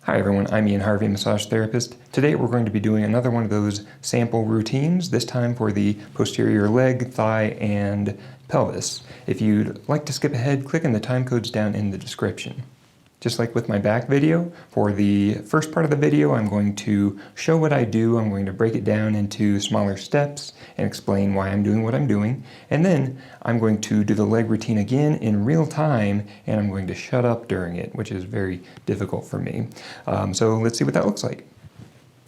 Hi everyone, I'm Ian Harvey, massage therapist. Today we're going to be doing another one of those sample routines, this time for the posterior leg, thigh, and pelvis. If you'd like to skip ahead, click on the time codes down in the description. Just like with my back video, for the first part of the video I'm going to show what I do, I'm going to break it down into smaller steps and explain why I'm doing what I'm doing, and then I'm going to do the leg routine again in real time and I'm going to shut up during it, which is very difficult for me. So let's see what that looks like.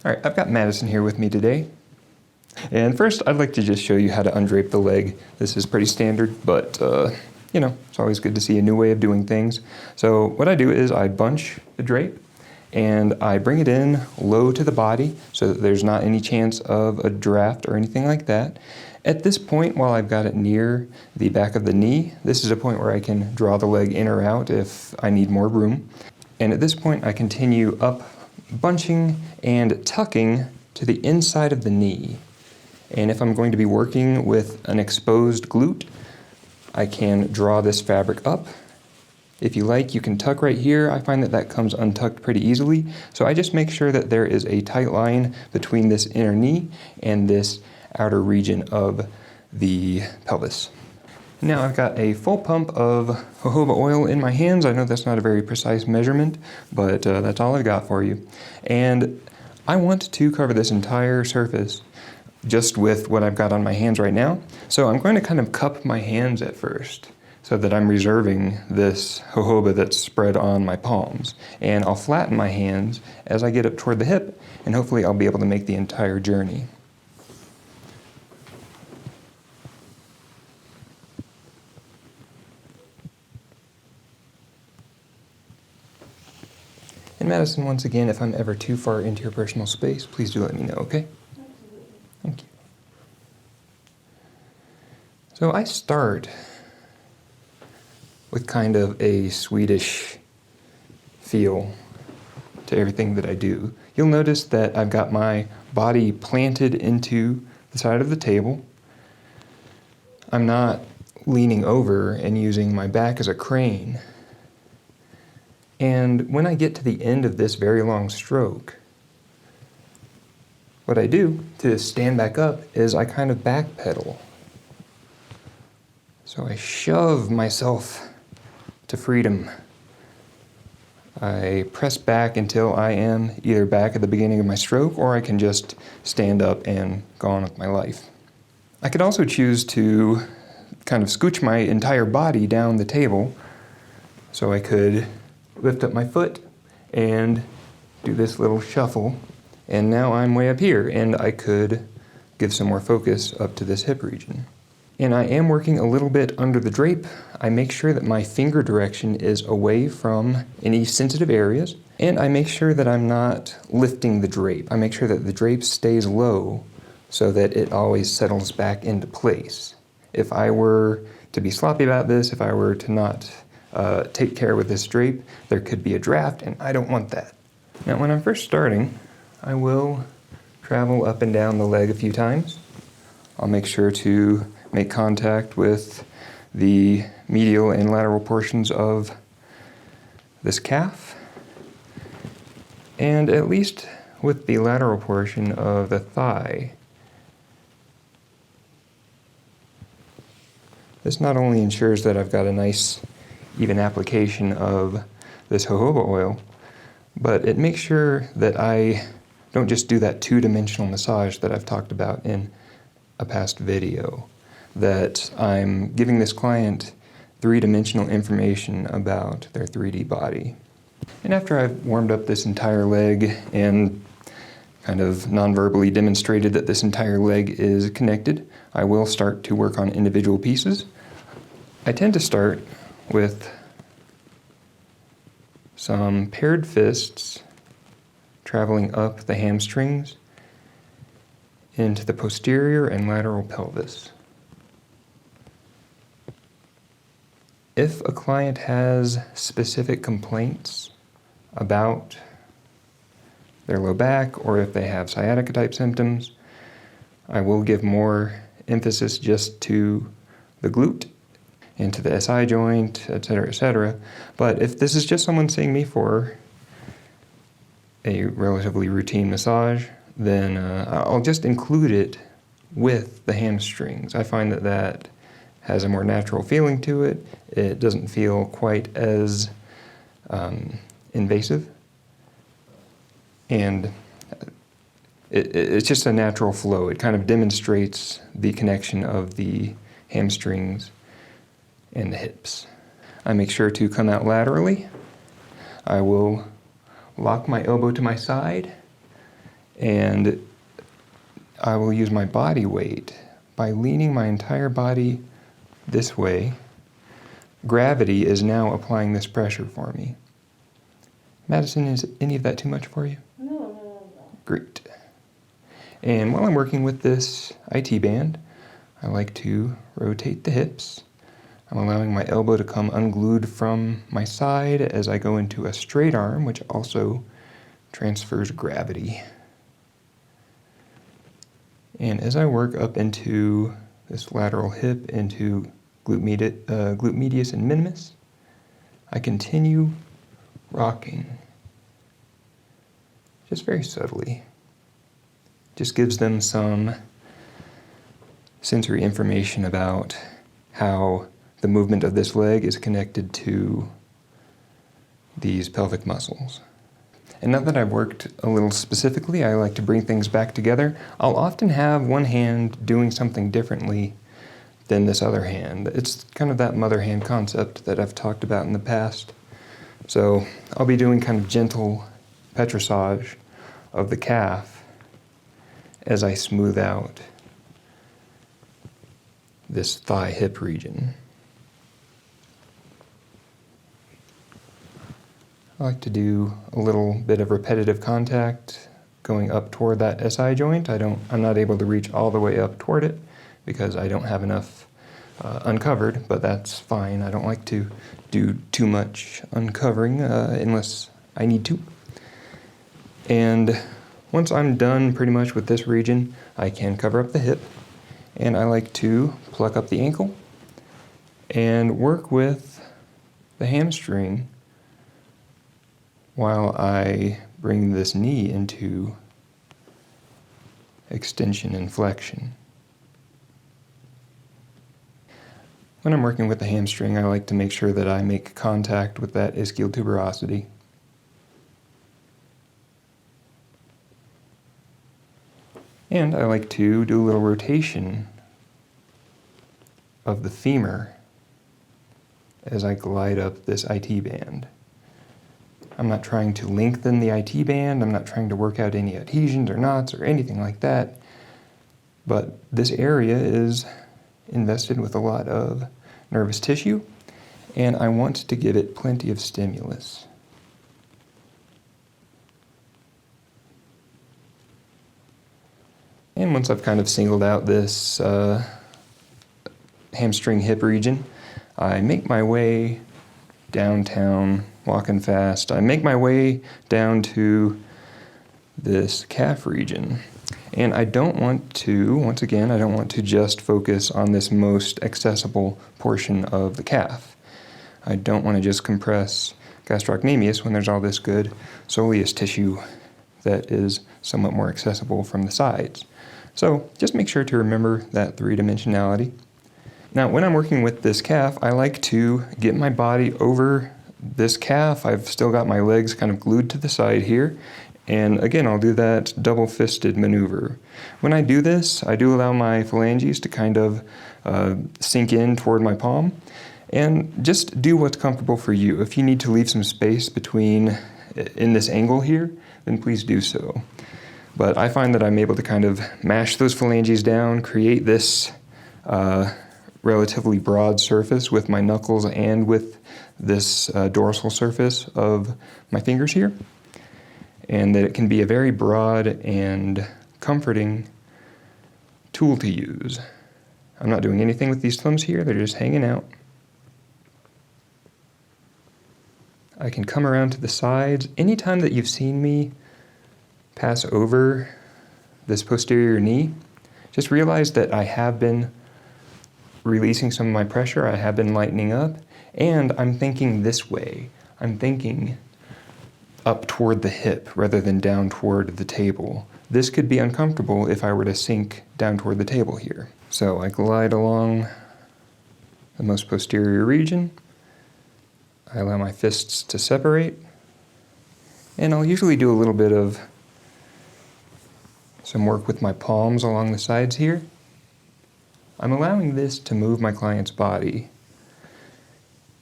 Alright, I've got Madison here with me today. And first I'd like to just show you how to undrape the leg. This is pretty standard, but you know, it's always good to see a new way of doing things. So what I do is I bunch the drape and I bring it in low to the body so that there's not any chance of a draft or anything like that. At this point, while I've got it near the back of the knee, this is a point where I can draw the leg in or out if I need more room. And at this point, I continue up, bunching and tucking to the inside of the knee. And if I'm going to be working with an exposed glute, I can draw this fabric up. If you like, you can tuck right here. I find that that comes untucked pretty easily. So I just make sure that there is a tight line between this inner knee and this outer region of the pelvis. Now I've got a full pump of jojoba oil in my hands. I know that's not a very precise measurement, but that's all I've got for you. And I want to cover this entire surface just with what I've got on my hands right now. So I'm going to kind of cup my hands at first so that I'm reserving this jojoba that's spread on my palms. And I'll flatten my hands as I get up toward the hip, and hopefully I'll be able to make the entire journey. And Madison, once again, if I'm ever too far into your personal space, please do let me know, okay? Thank you. So I start with kind of a Swedish feel to everything that I do. You'll notice that I've got my body planted into the side of the table. I'm not leaning over and using my back as a crane. And when I get to the end of this very long stroke, what I do to stand back up is I kind of backpedal. So I shove myself to freedom. I press back until I am either back at the beginning of my stroke, or I can just stand up and go on with my life. I could also choose to kind of scooch my entire body down the table, so I could lift up my foot and do this little shuffle, and now I'm way up here, and I could give some more focus up to this hip region. And I am working a little bit under the drape. I make sure that my finger direction is away from any sensitive areas, and I make sure that I'm not lifting the drape. I make sure that the drape stays low so that it always settles back into place. If I were to be sloppy about this, if I were to not take care with this drape, there could be a draft, and I don't want that. Now, when I'm first starting, I will travel up and down the leg a few times. I'll make sure to make contact with the medial and lateral portions of this calf, and at least with the lateral portion of the thigh. This not only ensures that I've got a nice even application of this jojoba oil, but it makes sure that I don't just do that two-dimensional massage that I've talked about in a past video, that I'm giving this client three-dimensional information about their 3D body. And after I've warmed up this entire leg and kind of non-verbally demonstrated that this entire leg is connected, I will start to work on individual pieces. I tend to start with some paired fists traveling up the hamstrings into the posterior and lateral pelvis. If a client has specific complaints about their low back, or if they have sciatica type symptoms, I will give more emphasis just to the glute and to the SI joint, etc., etc. But if this is just someone seeing me for a relatively routine massage, then I'll just include it with the hamstrings. I find that that has a more natural feeling to it. It doesn't feel quite as invasive, and it's just a natural flow. It kind of demonstrates the connection of the hamstrings and the hips. I make sure to come out laterally. I will lock my elbow to my side, and I will use my body weight by leaning my entire body this way. Gravity is now applying this pressure for me. Madison, is any of that too much for you? No. Great. And while I'm working with this IT band, I like to rotate the hips. I'm allowing my elbow to come unglued from my side as I go into a straight arm, which also transfers gravity. And as I work up into this lateral hip, into glute medius and minimus, I continue rocking, just very subtly. Just gives them some sensory information about how the movement of this leg is connected to these pelvic muscles. And now that I've worked a little specifically, I like to bring things back together. I'll often have one hand doing something differently than this other hand. It's kind of that mother hand concept that I've talked about in the past. So I'll be doing kind of gentle petrissage of the calf as I smooth out this thigh-hip region. I like to do a little bit of repetitive contact going up toward that SI joint. I'm not able to reach all the way up toward it because I don't have enough uncovered, but that's fine. I don't like to do too much uncovering unless I need to. And once I'm done pretty much with this region, I can cover up the hip, and I like to pluck up the ankle and work with the hamstring while I bring this knee into extension and flexion. When I'm working with the hamstring, I like to make sure that I make contact with that ischial tuberosity. And I like to do a little rotation of the femur as I glide up this IT band. I'm not trying to lengthen the IT band, I'm not trying to work out any adhesions or knots or anything like that, but this area is invested with a lot of nervous tissue, and I want to give it plenty of stimulus. And once I've kind of singled out this hamstring hip region, I make my way downtown, walking fast. I make my way down to this calf region. And I don't want to, once again, I don't want to just focus on this most accessible portion of the calf. I don't want to just compress gastrocnemius when there's all this good soleus tissue that is somewhat more accessible from the sides. So just make sure to remember that three-dimensionality. Now, when I'm working with this calf, I like to get my body over this calf. I've still got my legs kind of glued to the side here. And again, I'll do that double-fisted maneuver. When I do this, I do allow my phalanges to kind of sink in toward my palm. And just do what's comfortable for you. If you need to leave some space between in this angle here, then please do so. But I find that I'm able to kind of mash those phalanges down, create this relatively broad surface with my knuckles and with this dorsal surface of my fingers here. And that it can be a very broad and comforting tool to use. I'm not doing anything with these thumbs here, they're just hanging out. I can come around to the sides. Anytime that you've seen me pass over this posterior knee, just realize that I have been releasing some of my pressure, I have been lightening up, and I'm thinking this way. I'm thinking up toward the hip rather than down toward the table. This could be uncomfortable if I were to sink down toward the table here. So I glide along the most posterior region. I allow my fists to separate. And I'll usually do a little bit of some work with my palms along the sides here. I'm allowing this to move my client's body.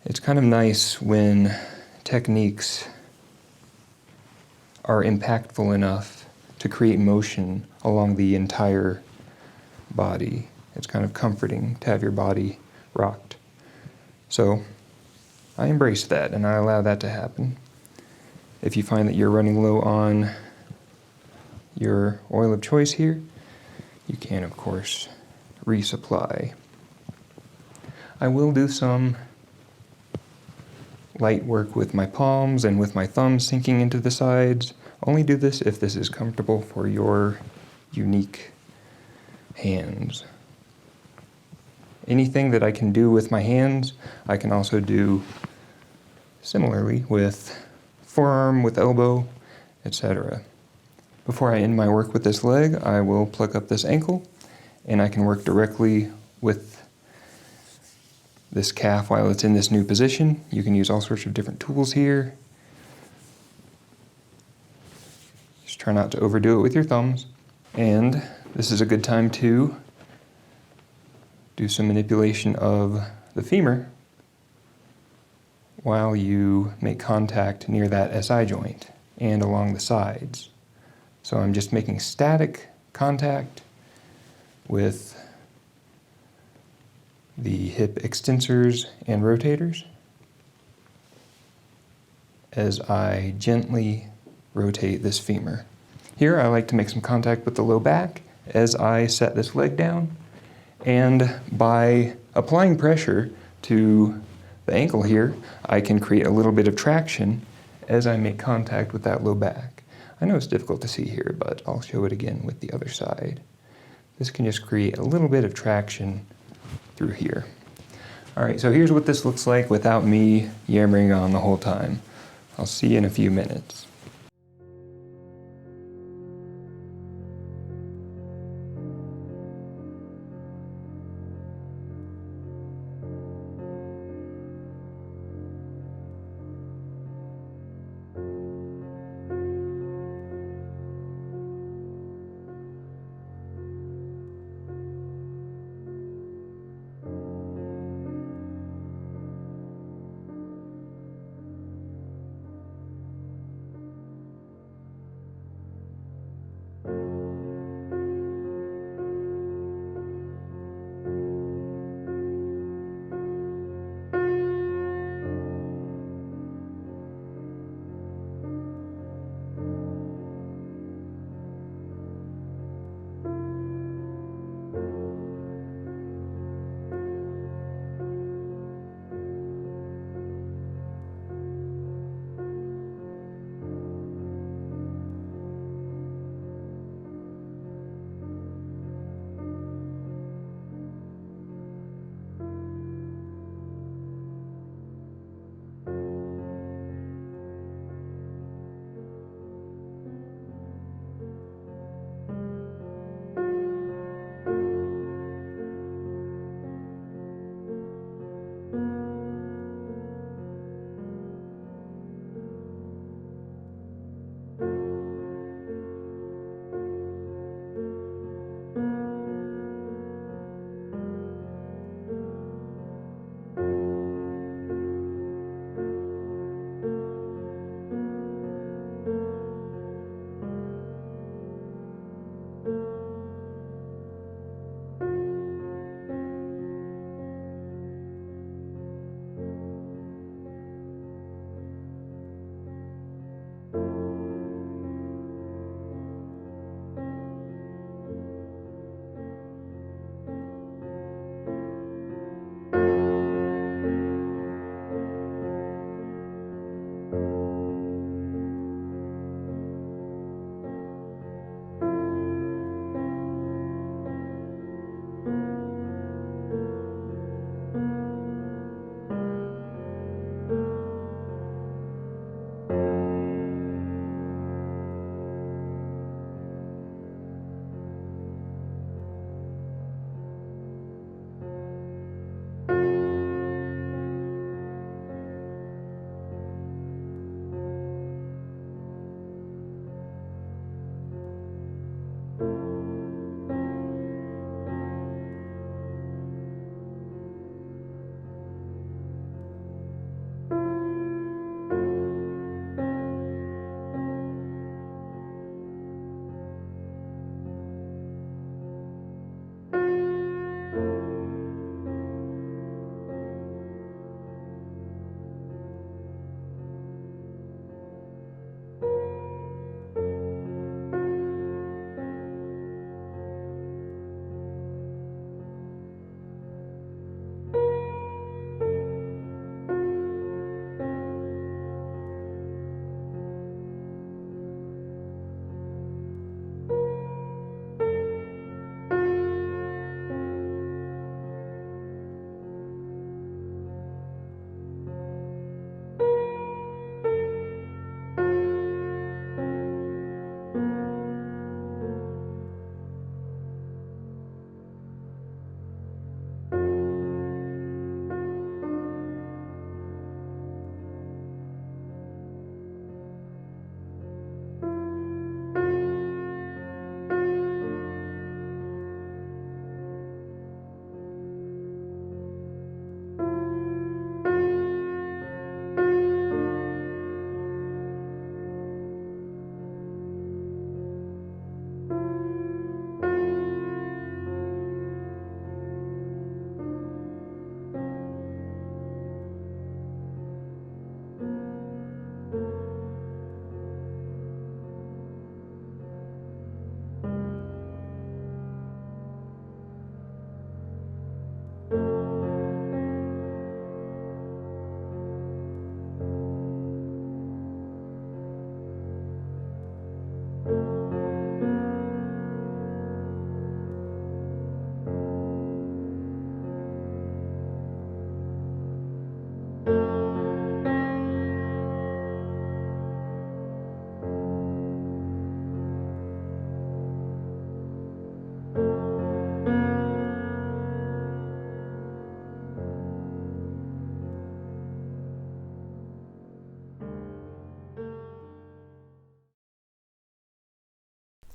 It's kind of nice when techniques are impactful enough to create motion along the entire body. It's kind of comforting to have your body rocked. So I embrace that and I allow that to happen. If you find that you're running low on your oil of choice here, you can, of course, resupply. I will do some light work with my palms and with my thumbs sinking into the sides. Only do this if this is comfortable for your unique hands. Anything that I can do with my hands, I can also do similarly with forearm, with elbow, etc. Before I end my work with this leg, I will pluck up this ankle, and I can work directly with this calf while it's in this new position. You can use all sorts of different tools here. Just try not to overdo it with your thumbs. And this is a good time to do some manipulation of the femur while you make contact near that SI joint and along the sides. So I'm just making static contact with the hip extensors and rotators as I gently rotate this femur. Here I like to make some contact with the low back as I set this leg down, and by applying pressure to the ankle here, I can create a little bit of traction as I make contact with that low back. I know it's difficult to see here, but I'll show it again with the other side. This can just create a little bit of traction through here. All right, so here's what this looks like without me yammering on the whole time. I'll see you in a few minutes.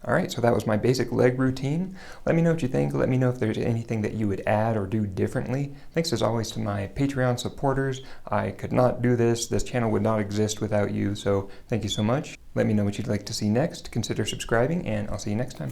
All right, so that was my basic leg routine. Let me know what you think. Let me know if there's anything that you would add or do differently. Thanks as always to my Patreon supporters. I could not do this. This channel would not exist without you, so thank you so much. Let me know what you'd like to see next. Consider subscribing, and I'll see you next time.